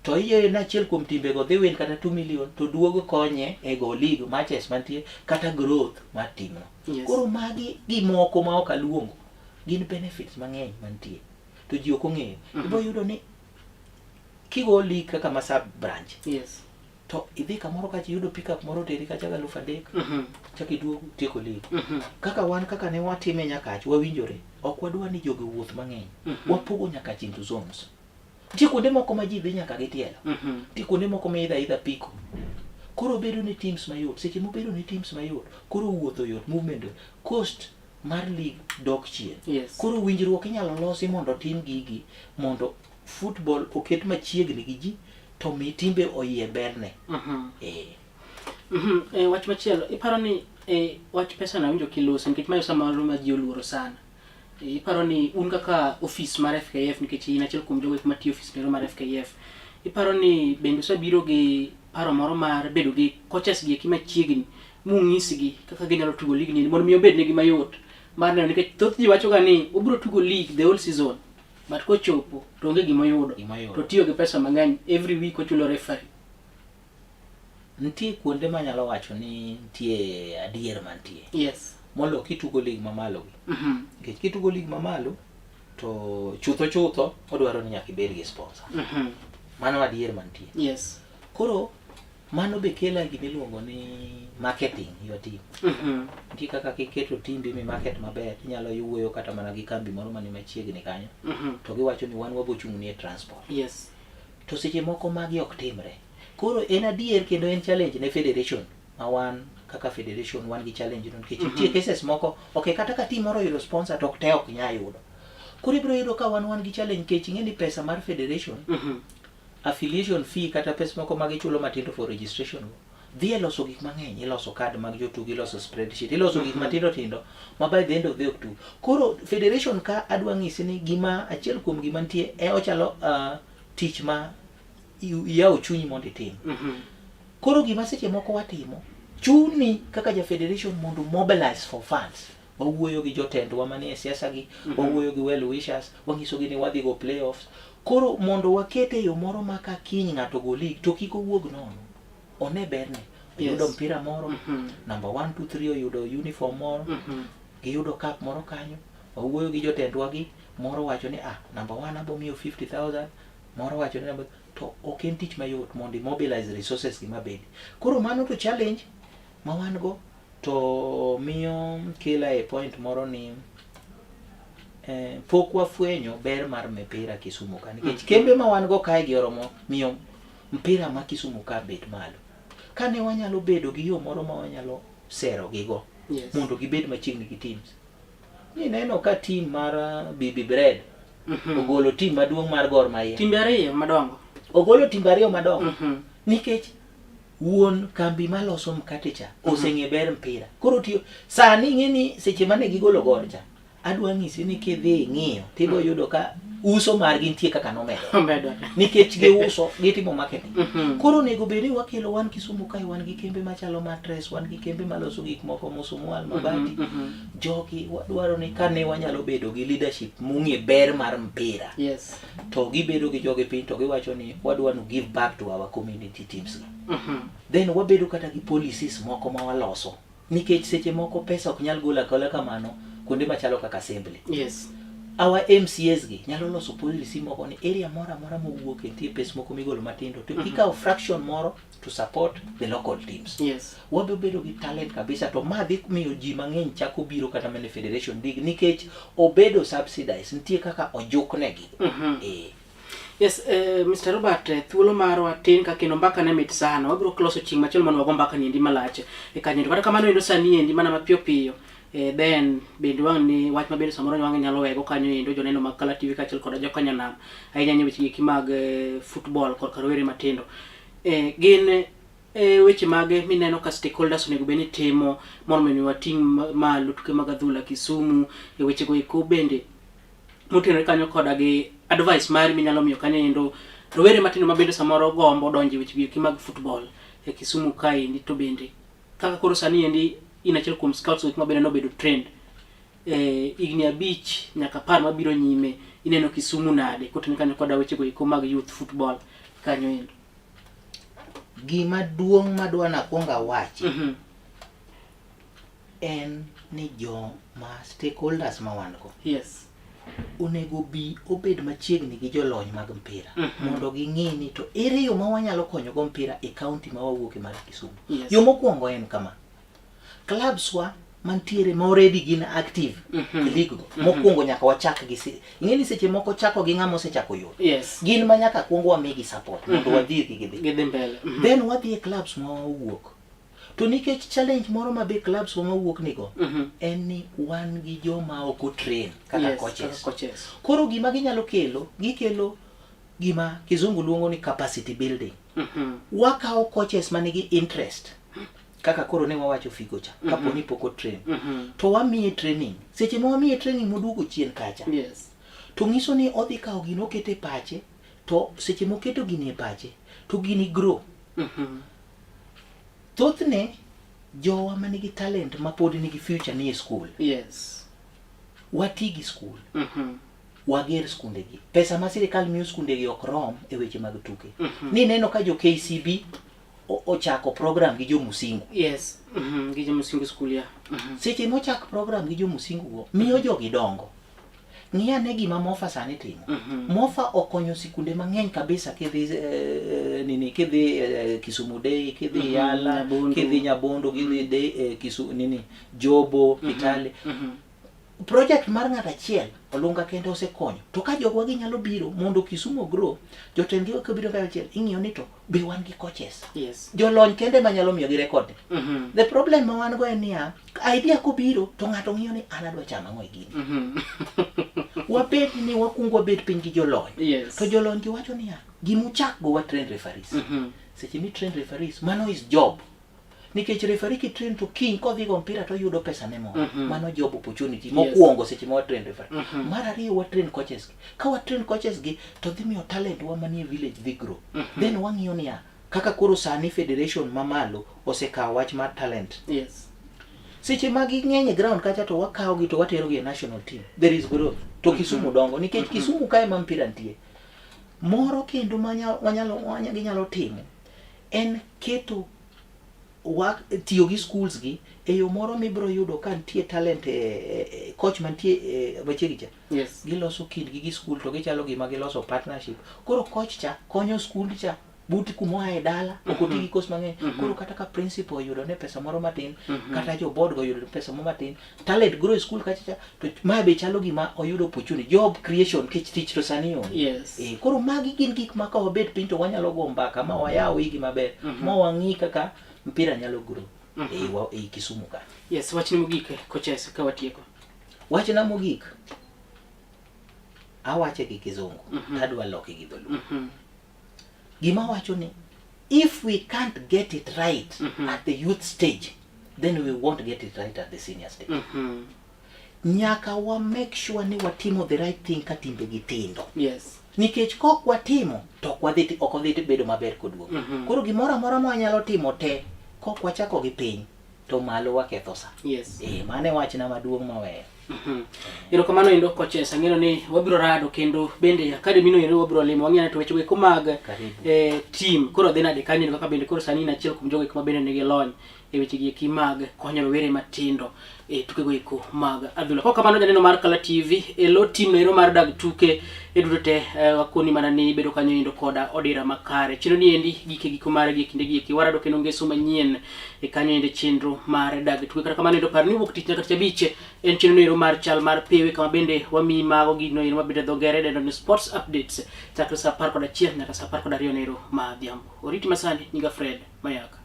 To iye na achiel kuom timbe go dhi win kata 2 million to duogo konye e go league matches mantie kata growth mar timno. Yes. Koro magi gimoko ma ok aluongo gin benefits mang'eny mantie to ji ok ong'eyo. Ibo yudo ni kigo league kaka ma sub branch. Yes. To idhi kamoro kachi yudo pickup moro teri kacha 3,000 chaki duogo tieko league. Kaka wan kaka ne watime nyakach wawinjore ok wadwa ni jogo wuoth mang'eny. Wapogo nyakach into zones. Nitie kuonde moko ma ji dhi nyaka gi tielo. Nitie kuonde moko ma idha piko. Koro bedo ni teams mayot. Seche mobedo ni teams mayot. Koro wuotho yot movement. Cost mar league dok chien. Yes. Koro winjruok inyalo losi mondo tim gigi mondo football oket machiegni gi ji to mi timbe oyie berne. Wach machielo iparo ni wach pesa na winjo kiloso nikech mayo samaro ma ji oluoro sana. Iparo ni un kaka office mar FKF nikech in achiel kuom jogo ma tiyo office mero mar FKF. Iparo ni bende osebiro gi paro moro mar bedo gi coaches gi machiegni mung'isgi kaka ginyalo tugo lig ni mondo mi obed negi mayot mar neno, nikech thoth ji wacho ga ni obiro tugo league the whole season but kochopo to onge gima oyudo to tiyo gi pesa mang'eny every week ochulo referee. Nitie kuonde manyalo wacho ni nitie adier mantie. Yes. Molo kitugo lig mamalo gi. Nikech kitugo lig mamalo to chutho odwaro ni nyaka ibed gi sponsor. Mano adier mantie. Yes. Koro mano be kela gimiluongo ni marketing your team. Nitie kaka kiketo timbi mi market maber, inyalo yuoyo kata mana gi kambi moro mani machiegni kanyo. To giwacho ni wan wabochung' ni e transport. Yes. To seche moko magi ok timre. Koro en adier kendo en challenge ne federation. Ma wan kaka federation wan gi challenge no nikech nitie cases moko okay kata ka team moro yudo sponsor to ok te ok nya yudo. Koro ibiro yudo ka wan gi challenge nikech ing'eni pesa mar federation affiliation fee kata pesa moko mag ichulo matindo for registration dhi e loso gik mang'eny, iloso card mag jotugo, iloso spreadsheet, iloso gik matindo tindo ma by the end of the day koro federation ka adwa ng'isi ni gima achiel kuom gima nitie ochalo tich ma yawo chunyi mondo itim. Koro gima seche moko watimo chuni kaka ja federation mondo mobilize for funds. Wawuoyo gi jotendwa manie siasa gi, wawuoyo gi well wishers, wanyisogi ni wadhi go playoffs. Koro mondo wakete yo moro maka kiny ng'ato go league to kiko wuog nono. One berne. Oyudo mpira moro, number 1, 2, 3 oyudo uniform moro, giyudo cup moro kanyo. Wawuoyo gi jotendwa gi, moro wacho ni number 1 abomiyo 50,000, moro wacho ni to ok en tich mayot mondo mobilize resources gi mabedi. Koro mano to challenge ma wan go to miyo kila e point moro ni pok wafwenyo ber mar mpira Kisumu ka nikech kembe ma wan go kae gi oromo miyo mpira ma Kisumu ka bet malo. Kane wanyalo bedo gi yo moro ma wanyalo sero gi go mondo gibed machiegni gi teams. Ni neno ka team mar Bibi Bread ogolo team maduong' mar Gor Mahia. Timbe ariyo madongo. Ogolo timbe ariyo madongo. Nikech wuon kambi maloso mkate cha oseng'e ber mpira. Koro tiyo sani ng'eni seche mane gigolo Gor cha adwa ng'isi ni kidhi ng'iyo tibo yudo ka uso margi nitie kaka nomedo. Nikech giuso gitimo marketing. Koro nego bedi wakelo wan Kisumu kae wan gi kembe machalo Mattress, wan gi kembe maloso gik moko Musumwal mabati. Jogi wadwaro ni kane wanyalo bedo gi leadership mung'e ber mar mpira. Yes. To gibedo gi jogi piny to giwacho ni wadwa no give back to our community teams. Then wabedo kata gi policies moko ma waloso. Nikech seche moko pesa ok nyal gola kola kamano kuonde machalo kaka assembly. Yes. Our MCS gi nyalo loso policy moko ni area mora mowuok e tie pesa moko migolo matindo to ikaw fraction moro to support the local teams. Yes. Wabedo gi talent kabisa to madhi miyo ji mang'eny chako biro kata mane federation league nikech obedo subsidized nitie kaka ojuknegi. Yes, Mr. Robert, thuolo marwa tin ka kendo mbaka ne mit sana. Wabiro kloso ching machielo mondo wago mbaka niendi malache. Kanyendo kata kamano endo sani endi mana mapiyo piyo. Then bende wang ni wach mabedo samoro wang nyalo wego kanyo endo joneno mag Kala TV kachiel koda jokanya nam. Ahinya nyo weche gi mag football kod karwere matindo. Gin weche mage mineno ka stakeholders onego beni timo mondo mi wating malo tuke mag adhula Kisumu weche go iko bende motenore kanyo koda gi advice mari minyalo miyo kanyo endo rowere matindo mabedo samoro gombo donje weche gi mag football Kisumu kae ndi to bende kaka koro sani endi inachiel kuom scouts week mabende no bedo trend igni abich nyaka par mabiro nyime ineno Kisumu nade kotenore kanyo koda weche go iko mag youth football kanyo endo. Gima duong' madwa na kuonga wachi en ni jo ma stakeholders ma wan go. Yes. Onego bi obed machiegni gi jolony mag mpira mondo ging'i ni to ere yo ma wanyalo konyo go mpira e county ma wawuoke mar Kisumu. Yes. Yo mokwongo en kama clubs wa mantiere ma already gin active e league go mokwongo nyaka wachak gi ing'eni seche moko chako gi ng'amo sechako yo. Yes. Gin ma nyaka kuongo wamigi support mondo wadhi gidhi mbele. Then wadhi e clubs ma wawuok. To nikech challenge moro ma be clubs ma wawuok nigo en ni wan gi joma ok train kaka coaches. Koro gima ginyalo kelo gikelo gima kizungu luongo ni capacity building. Wakawo coaches manigi interest kaka koro ne wawacho Figo cha kapo ni poko train to wamiye training seche ma wamiye training moduogo chien kacha. Yes. To ngiso ni odhi kawo gino kete pache to seche moketo gini e pache to gini grow. Thothne jowa manigi talent ma pod nigi future ni e school. Yes. Watigi school. Wager skundegi. Pesa ma sirikal miyo skundegi ok rom e weche mag tuke. Ni neno ka jo KCB ochako program gi jo Musingu. Yes. Gi jo Musingu school ya. Seche mochak program gi jo Musingu go miyo jogi dongo. Ng'iya ne gima Mofa sani timo. Mofa okonyo sikunde mang'eny kabisa kidhi Kisumu Day, kidhi Yala, kidhi Nyabondo, kidhi Jobo, Kitale. Project mar ng'at achiel olunga kendo osekonyo. To ka jogwa gi nyalo biro mondo Kisumu grow, jotendgi ok biro ka achiel ing'iyo ni to be wan gi coaches. Yes. Jolony kende manyalo miyo gi record. The problem ma wan go en niya, idea ko biro to ng'ato ng'iyo ni an adwa chama ng'o gini. Wabed ni wakungo bet piny gi jolony. Yes. To jolony gi wacho niya, gimuchak go wa train referees. Seche mi train referees, mano is job. Nikech referee ki train to king kodhi go mpira to yudo pesa ne mo. Mano job opportunity. Mokuongo seche ma wa train referee. Mar ariyo wa train coaches. Ka wa train coaches gi to dhi miyo talent wa manie village dhi grow. Then wang'iyo niya, kaka koro sani federation mamalo osekawo wach mar talent. Yes. Seche ma gi ng'eny ground kacha to wakawo gi to watero gi e national team. There is growth. To Kisumu dongo nikech Kisumu kae ma mpira nitie. Moro kendo ginyalo timo en keto tiyo gi schools gi e yo moro mibro yudo ka nitie talent coach mantie Wachegicha. Yes. Giloso kindgi gi school to gichalo gima giloso partnership. Koro coach cha konyo school cha buti kumoa e dala okoti gi course mang'eny. Koro kata ka principal yudo ne pesa moro matin kata jo board go yudo pesa moro matin, talent grow e school kacha to ma be chalo gima oyudo opportunity, job creation kich tich to sani on. Yes. Koro magi gin gik ma ka wabet piny to wanyalo go mbaka ma wayaw igi maber ma wang'i kaka mpira nyalo grow e Kisumu ka. Yes, wachni mogik coaches ka watieko. Wachna mogik awache gi Kizungu tadwa loki gi dholuo. Gima wacho ni if we can't get it right at the youth stage, then we won't get it right at the senior stage. Nyaka wa make sure ni watimo the right thing ka timbe gi tindo. Yes. Nikech kok watimo to ok odhi bedo maber koduogo. Koro gimoro amora ma wanyalo timo te kok wachako gi piny to malo waketho sa. Yes. Mane wachna maduong' maweyo. Erokamano endo coaches, ang'eno ni wabiro rado kendo bende academy no ero wabiro limo wang'eyo to weche mag team koro dhi nade kanyo kaka bende koro sani na achiel kuom jogo ma bende nigi lony e weche gi mag konyo rowere matindo tuke go eko mag adhula. Kok kamano janeno mar Kala TV lo team no ero mar dag tuke duto te wakoni mana ni bedo kanyo endo koda odira makare chino ni endi giko mare gi kinde gi warado kendo ngeso manyien kanyo ende chenro mar dag tuke. Kata kamano endo parni wuok tich nyaka chabiche en chino no ero mar chal mar pewe kama bende wami mago gino ero mabende dogere dendo ni sports updates chakre sa 11 nyaka sa 12 ero ma dhiambo. Oriti masani nyinga Fred Mayaka.